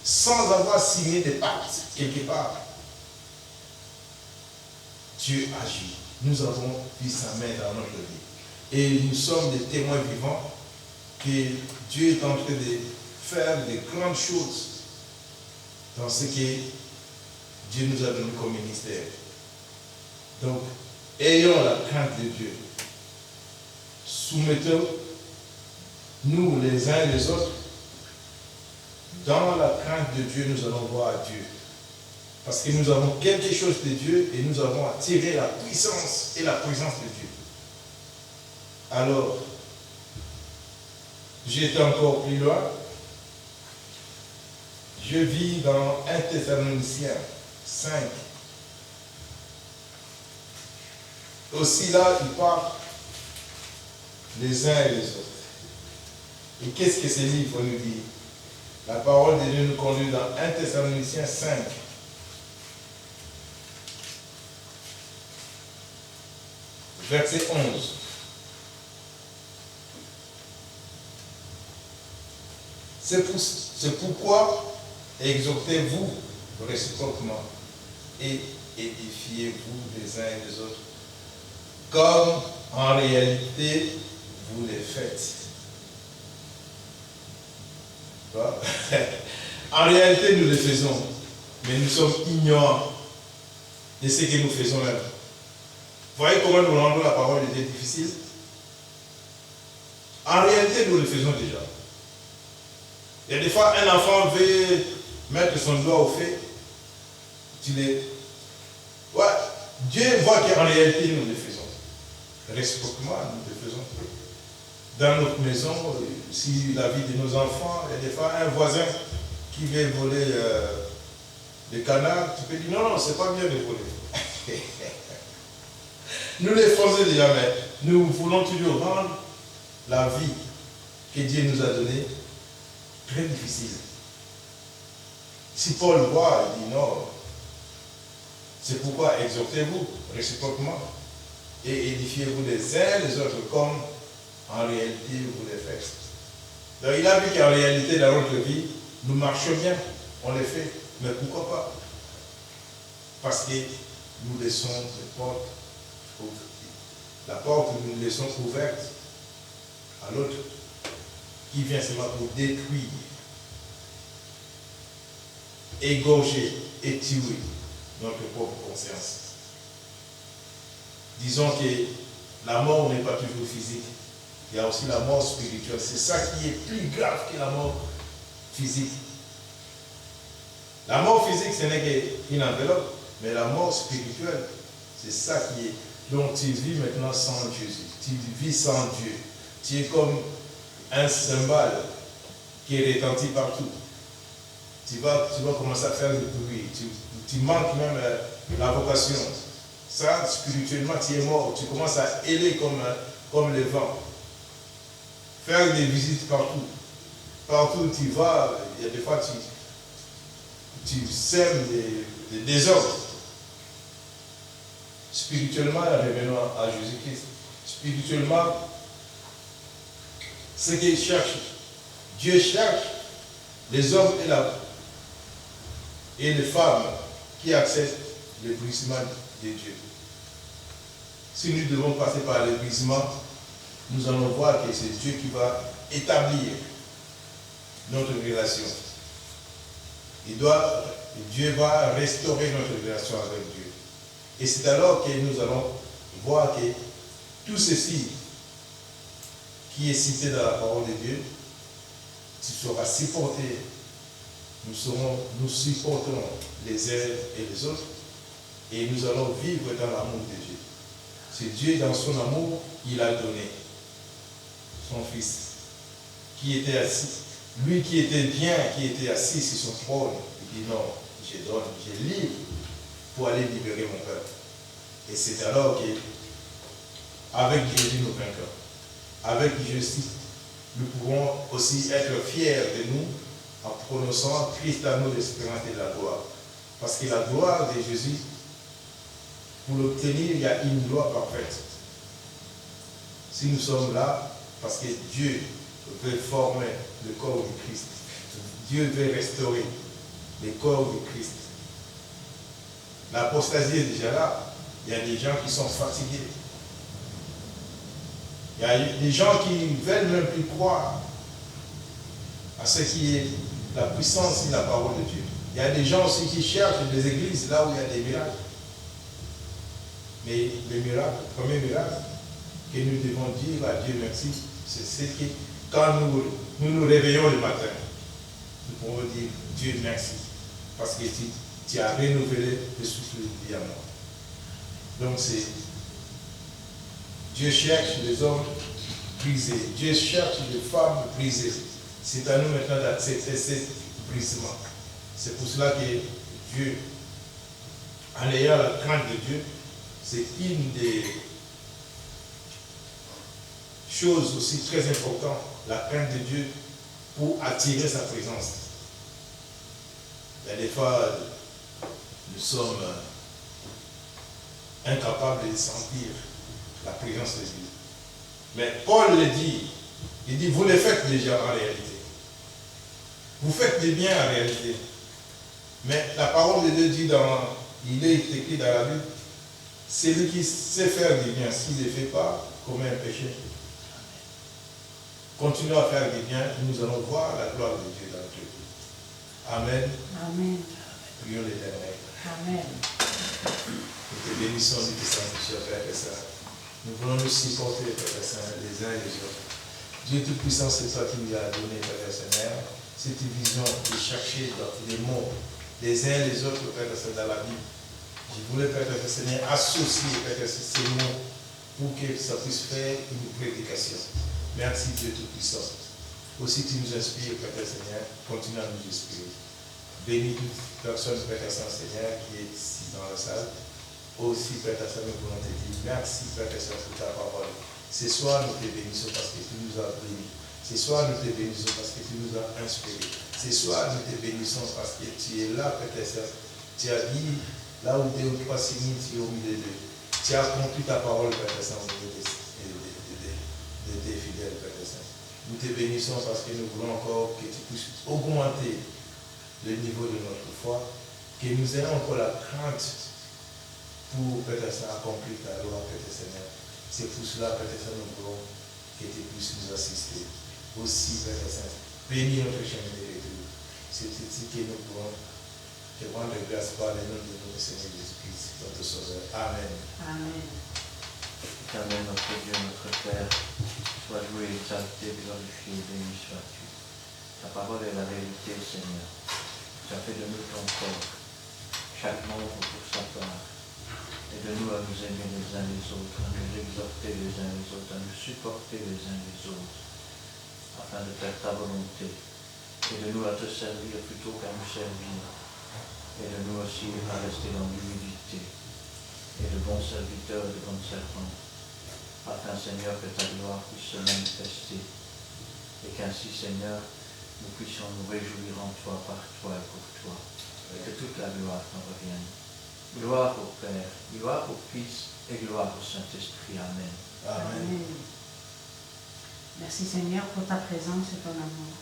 sans avoir signé des pactes quelque part. Dieu agit. Nous avons vu sa main dans notre vie. Et nous sommes des témoins vivants que Dieu est en train de faire de grandes choses dans ce que Dieu nous a donné comme ministère. Donc, ayons la crainte de Dieu. Soumettons-nous les uns et les autres. Dans la crainte de Dieu, nous allons voir Dieu. Parce que nous avons quelque chose de Dieu et nous avons attiré la puissance et la présence de Dieu. Alors, j'étais encore plus loin. Je vis dans 1 Thessaloniciens 5. Aussi là, il parle les uns et les autres. Et qu'est-ce que ce livre nous dit? La parole de Dieu nous conduit dans 1 Thessaloniciens 5. Verset 11. C'est pourquoi exhortez-vous réciproquement et édifiez-vous les uns et les autres, comme en réalité vous les faites. En réalité, nous le faisons, mais nous sommes ignorants de ce que nous faisons là. Voyez comment nous rendons la parole de Dieu difficile? En réalité, nous le faisons déjà. Il y a des fois, un enfant veut mettre son doigt au feu. Ouais, Dieu voit qu'en réalité, nous le faisons. Réciproquement, nous le faisons. Dans notre maison, si la vie de nos enfants, il y a des fois un voisin qui veut voler des canards, tu peux dire non, c'est pas bien de voler. Nous les faisons déjà, mais nous voulons toujours rendre la vie que Dieu nous a donnée très difficile. Si Paul voit, il dit non. C'est pourquoi exhortez-vous réciproquement et édifiez-vous les uns les autres comme en réalité vous les faites. Donc il a vu qu'en réalité dans notre vie, nous marchons bien, on les fait, mais pourquoi pas? Parce que nous laissons les portes ouvertes. La porte nous laissons ouverte à l'autre qui vient seulement pour détruire, égorger et tuer notre propre conscience. Disons que la mort n'est pas toujours physique. Il y a aussi la mort spirituelle. C'est ça qui est plus grave que la mort physique. La mort physique, ce n'est qu'une enveloppe, mais la mort spirituelle, c'est ça qui est. Donc tu vis maintenant sans Jésus. Tu vis sans Dieu. Tu es comme un cymbale qui est rétenti partout. Tu vas commencer à faire du bruit. Tu manques même la vocation. Ça, spirituellement, tu es mort. Tu commences à héler comme le vent. Faire des visites partout. Partout où tu vas, il y a des fois tu sèmes des désordres. Spirituellement, revenons à Jésus-Christ. Spirituellement, ce qu'il cherche, Dieu cherche les hommes et les femmes qui acceptent le brisement de Dieu. Si nous devons passer par le brisement, nous allons voir que c'est Dieu qui va établir notre relation. Dieu va restaurer notre relation avec Dieu. Et c'est alors que nous allons voir que tout ceci qui est cité dans la parole de Dieu, tu seras supporté. Nous supporterons les uns et les autres et nous allons vivre dans l'amour de Dieu. C'est Dieu, dans son amour, il a donné son Fils qui était assis. Lui qui était bien, qui était assis sur son trône, il dit non, je livre pour aller libérer mon peuple. Et c'est alors qu'avec Jésus nous vainquons. Avec Jésus, nous pourrons aussi être fiers de nous en prononçant Christ à nous l'espérance et la gloire. Parce que la gloire de Jésus, pour l'obtenir, il y a une loi parfaite. Si nous sommes là, parce que Dieu veut former le corps du Christ. Dieu veut restaurer le corps du Christ. L'apostasie est déjà là. Il y a des gens qui sont fatigués. Il y a des gens qui ne veulent même plus croire à ce qui est la puissance et la parole de Dieu. Il y a des gens aussi qui cherchent des églises là où il y a des miracles. Mais le miracle, le premier miracle que nous devons dire à Dieu merci, c'est que quand nous réveillons le matin, nous pouvons dire Dieu merci. Parce que tu as renouvelé le souffle de vie à moi. Donc c'est Dieu cherche les hommes brisés. Dieu cherche les femmes brisées. C'est à nous maintenant d'accepter ce brisement. C'est pour cela que Dieu, en ayant la crainte de Dieu, c'est une des choses aussi très importantes, la crainte de Dieu, pour attirer sa présence. Il y a des fois, nous sommes incapables de sentir la présence de Dieu. Mais Paul le dit, il dit, vous le faites déjà en réalité. Vous faites du bien en réalité. Mais la parole de Dieu dit il est écrit dans la Bible, celui qui sait faire du bien, s'il ne le fait pas, commet un péché. Continuons à faire du bien et nous allons voir la gloire de Dieu dans notre vie. Amen. Amen. Prions l'Éternel. Amen. Nous te bénissons, nous te sanctifions, Père et Saint. Nous voulons nous supporter, Père et Saint, les uns et les autres. Dieu Tout-Puissant, c'est toi qui nous as donné, Père et Seigneur, cette vision de chercher dans les mots les uns et les autres, Père et Saint, dans la Bible. Je voulais, Père et Seigneur, associer, Père et Saint, ces mots pour que ça puisse faire une prédication. Merci, Dieu Tout-Puissant. Aussi, tu nous inspires, Père et Seigneur, continue à nous inspirer. Bénis toute personne, Père et Saint, Seigneur, qui est ici dans la salle. Aussi, Père et Saint, nous voulons te dire merci, Père et Saint, pour ta parole. Ce soir, nous te bénissons parce que tu nous as bénis. Ce soir, nous te bénissons parce que tu nous as inspirés. Ce soir, nous te bénissons parce que tu es là, Père et Saint. Tu as dit, là où 2 ou 3 signes, tu es au milieu d'eux. Tu as accompli ta parole, Père et Saint, au milieu de tes fidèles, Père et Saint. Nous te bénissons parce que nous voulons encore que tu puisses augmenter le niveau de notre foi, que nous ayons encore la crainte pour, Père et Saint, accomplir ta loi, Père et Seigneur. C'est pour cela, Père et Saint, nous voulons que tu puisses nous assister. Aussi, Père et Saint, bénis notre chemin de retour. C'est ici que nous pouvons te rendre grâce par le nom de notre Seigneur Jésus-Christ, notre Sauveur. Amen. Amen. Éternel, notre Dieu, notre Père, sois loué, exalté, glorifié, béni sois-tu. Ta parole est la vérité, Seigneur. Tu as fait de nous ton corps, chaque membre pour sa part. Aide-nous à nous aimer les uns les autres, à nous exhorter les uns les autres, à nous supporter les uns les autres, afin de faire ta volonté. Aide-nous à te servir plutôt qu'à nous servir. Aide-nous aussi à rester dans l'humilité et de bons serviteurs et de bonnes servantes, afin, Seigneur, que ta gloire puisse se manifester et qu'ainsi, Seigneur, nous puissions nous réjouir en toi, par toi et pour toi, et que toute la gloire t'en revienne. Gloire au Père, gloire au Fils et gloire au Saint-Esprit. Amen. Amen. Merci Seigneur pour ta présence et ton amour.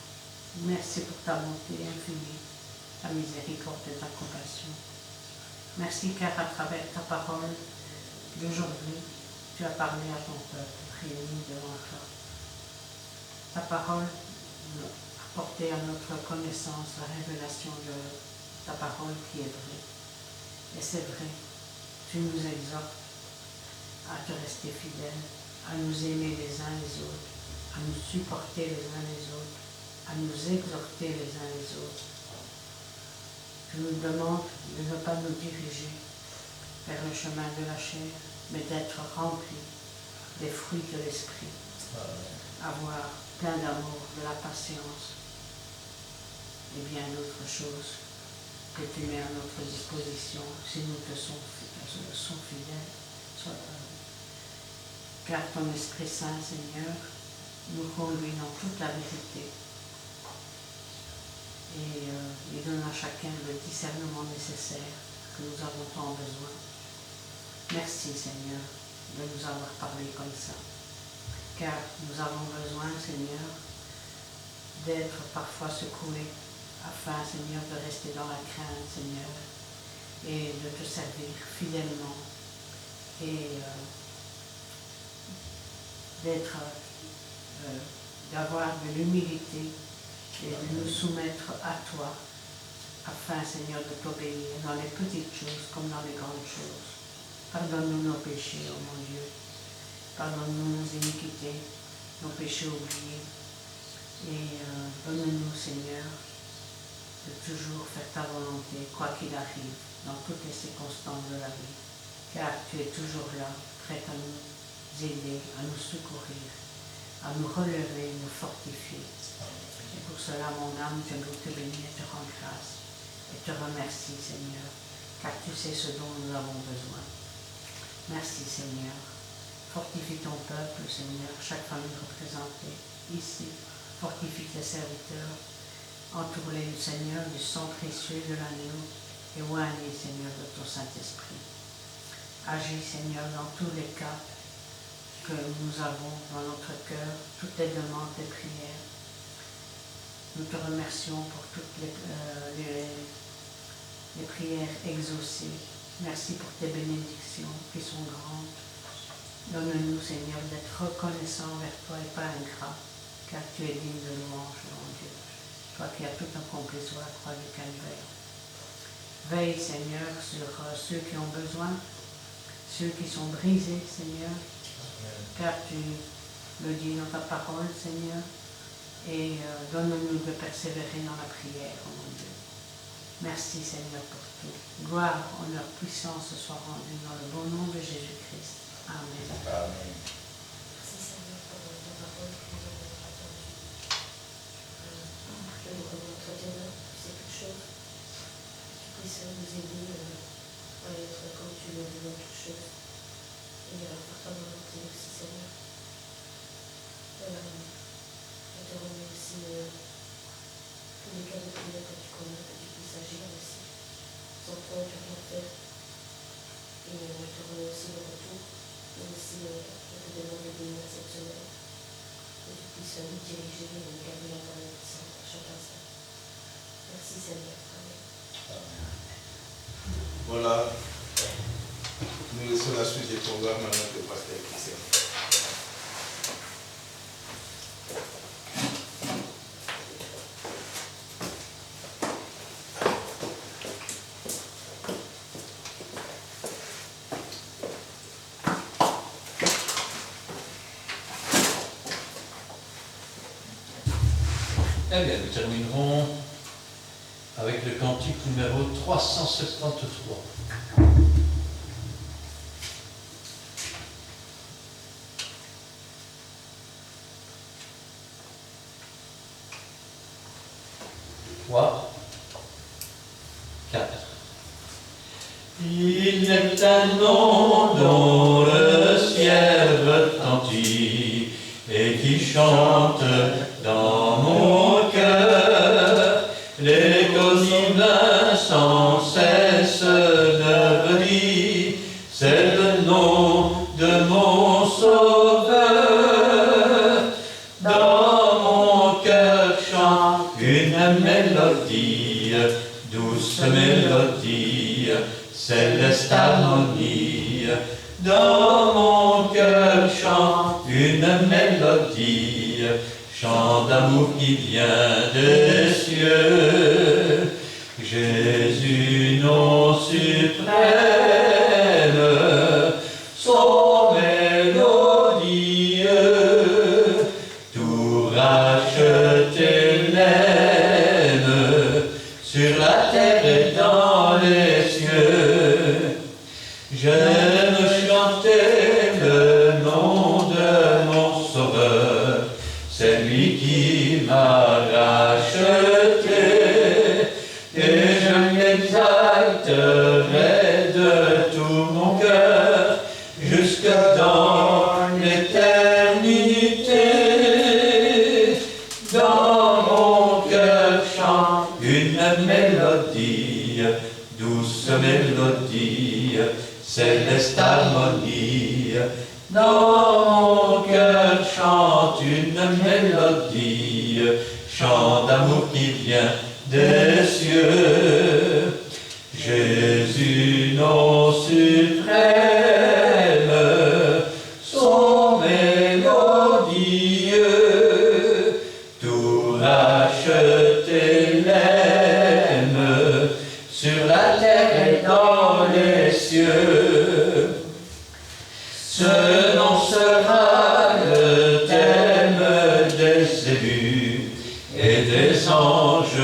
Merci pour ta bonté infinie, ta miséricorde et ta compassion. Merci car à travers ta parole d'aujourd'hui, tu as parlé à ton peuple réuni devant toi. Ta parole a porté à notre connaissance la révélation de ta parole qui est vraie. Et c'est vrai, tu nous exhortes à te rester fidèles, à nous aimer les uns les autres, à nous supporter les uns les autres, à nous exhorter les uns les autres. Tu nous demandes de ne pas nous diriger vers le chemin de la chair, mais d'être remplis des fruits de l'esprit. Avoir plein d'amour, de la patience et bien d'autres choses que tu mets à notre disposition si nous te sommes fidèles. Car ton Esprit Saint, Seigneur, nous conduit dans toute la vérité et il donne à chacun le discernement nécessaire que nous avons tant besoin. Merci, Seigneur, de nous avoir parlé comme ça. Car nous avons besoin, Seigneur, d'être parfois secoués afin, Seigneur, de rester dans la crainte, Seigneur, et de te servir fidèlement et d'avoir de l'humilité et de nous soumettre à toi afin, Seigneur, de t'obéir dans les petites choses comme dans les grandes choses. Pardonne-nous nos péchés, oh mon Dieu. Pardonne-nous nos iniquités, nos péchés oubliés. Et donne-nous, Seigneur, de toujours faire ta volonté, quoi qu'il arrive, dans toutes les circonstances de la vie. Car tu es toujours là, prêt à nous aider, à nous secourir, à nous relever, nous fortifier. Et pour cela, mon âme, je veux te bénir et te rendre grâce. Et te remercie, Seigneur, car tu sais ce dont nous avons besoin. Merci, Seigneur. Fortifie ton peuple, Seigneur, chaque famille représentée ici. Fortifie tes serviteurs. Entoure-les, Seigneur, du sang précieux de l'agneau et oigne, Seigneur, de ton Saint-Esprit. Agis, Seigneur, dans tous les cas que nous avons dans notre cœur, toutes les demandes, les prières. Nous te remercions pour toutes les prières exaucées. Merci pour tes bénédictions qui sont grandes. Donne-nous, Seigneur, d'être reconnaissants envers toi et pas ingrats, car tu es digne de louange, mon Dieu. Toi qui as tout accompli sur la croix du Calvaire. Veille, Seigneur, sur ceux qui ont besoin, ceux qui sont brisés, Seigneur, car tu le dis dans ta parole, Seigneur, et donne-nous de persévérer dans la prière, oh mon Dieu. Merci, Seigneur, pour tout. Gloire, honneur, puissance soit rendue dans le bon nom de Jésus-Christ. Amen. Amen. Merci Seigneur pour ta parole que nous avons entendue. Je nous remets entre tes mains, tu sais toutes choses. Que tu puisses nous aider à être comme tu le veux dans toutes choses. Et à faire ta volonté aussi, Seigneur. Je te remets aussi tous les cas de prière que tu connais, que tu puisses agir aussi. Sans toi, tu peux rien faire. Et je te remets aussi le retour. Et aussi, je te demande de bénir cette semaine. Que tu puisses nous diriger et nous garder dans ta main puissante à chaque instant. Merci Seigneur. Amen. Voilà. Nous laissons la suite du programme maintenant que le pasteur Christian. Eh bien, nous terminerons avec le cantique numéro 373. Trois, 4. Il est un nom dont le ciel retentit et qui chante dans mon cœur, l'écho divin sans cesse de redit, c'est le nom de mon Sauveur. Dans mon cœur chante une mélodie, douce mélodie, céleste harmonie. Dans mon cœur chante une mélodie, chant d'amour qui vient des cieux. Jésus, nom suprême, son mélodieux, tout racheté l'aime, sur la terre et dans les cieux. J'aime chanter le nom de mon Sauveur, c'est lui qui m'a racheté, et je l'exalterai de tout mon cœur, jusque dans l'éternité. Dans mon cœur chante une mélodie, douce mélodie, céleste harmonie. Dans mon cœur chante une mélodie, chant d'amour qui vient des cieux. Jésus, nom suprême, son mélodieux, tout racheté l'aime, les anges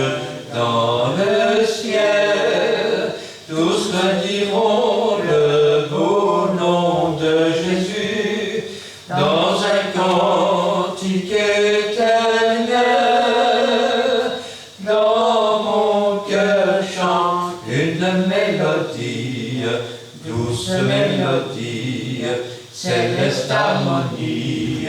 dans le ciel, tous rediront le beau nom de Jésus dans un cantique éternel. Dans mon cœur chante une mélodie, douce mélodie, céleste harmonie.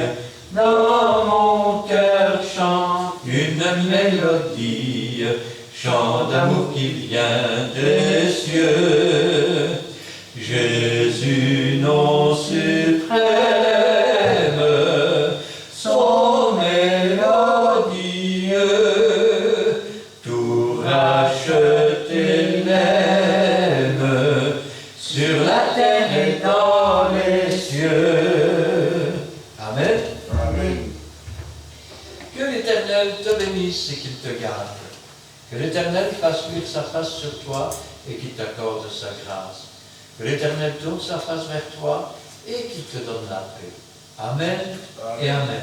Dans mon cœur chante une mélodie, chant d'amour qui vient des cieux. Jésus, nom suprême, son mélodieux, tout racheté l'aime, sur la terre et dans les cieux. Amen. Amen. Que l'Éternel te bénisse et qu'il te garde. Que l'Éternel fasse luire sa face sur toi et qu'il t'accorde sa grâce. Que l'Éternel tourne sa face vers toi et qu'il te donne la paix. Amen et Amen.